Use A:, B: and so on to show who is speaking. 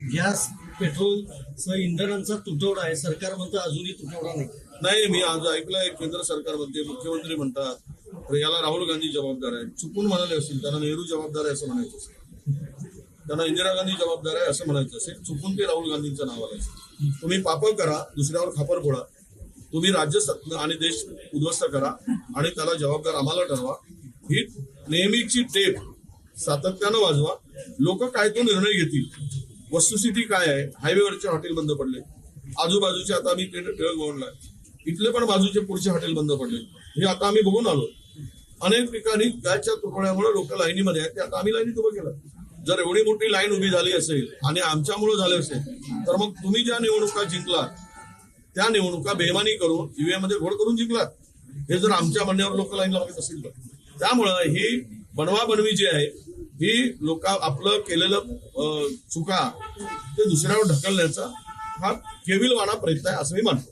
A: Gas petrol इंधनांचा तुटवडा आहे, सरकार म्हणतं अजूनही तुटवडा नाही.
B: नाही, मी आज ऐकलंय केंद्र सरकार म्हणते, मुख्यमंत्री म्हणतात, तर याला राहुल गांधी जबाबदार आहे. चुकून म्हणाले असतील, त्यांना नेहरू जबाबदार आहे असं म्हणायचं असेल, त्यांना इंदिरा गांधी जबाबदार आहे असं म्हणायचं असेल, चुकून ते राहुल गांधींचं नाव आलं. तुम्ही पाप करा, दुसऱ्यावर खापर फोडा, तुम्ही राज्य आणि देश उद्ध्वस्त करा आणि त्याला जबाबदार आम्हाला ठरवा. ही नेहमीची टेप सातत्यानं वाजवा. लोक काय तो निर्णय घेतील. वस्तुस्थिती काय आहे? हायवेवरचे हॉटेल बंद पडले, आजूबाजूचे आता आम्ही टिळक भवनला इथले पण बाजूचे पुढचे हॉटेल बंद पडले. हे आता आम्ही बघून आलो. अनेक ठिकाणी गॅसच्या तुटवड्यामुळे लोक लाईनीमध्ये आहेत, ते आता आम्ही लाईनीत उभं केलं. जर एवढी मोठी लाईन उभी झाली असेल आणि आमच्यामुळे झाले असेल, तर मग तुम्ही ज्या निवडणुका जिंकलात त्या निवडणुका बेमानी करून ईव्हीएम मध्ये घोड करून जिंकलात. हे जर आमच्या म्हणण्यावर लोक लाईन लावत असेल तर, त्यामुळं ही बनवाबनवी जी आहे ही लोक आपलं केलेलं चुका ते दुसऱ्यावर ढकलण्याचा हा केविलवाणा प्रयत्न आहे असं मी मानतो.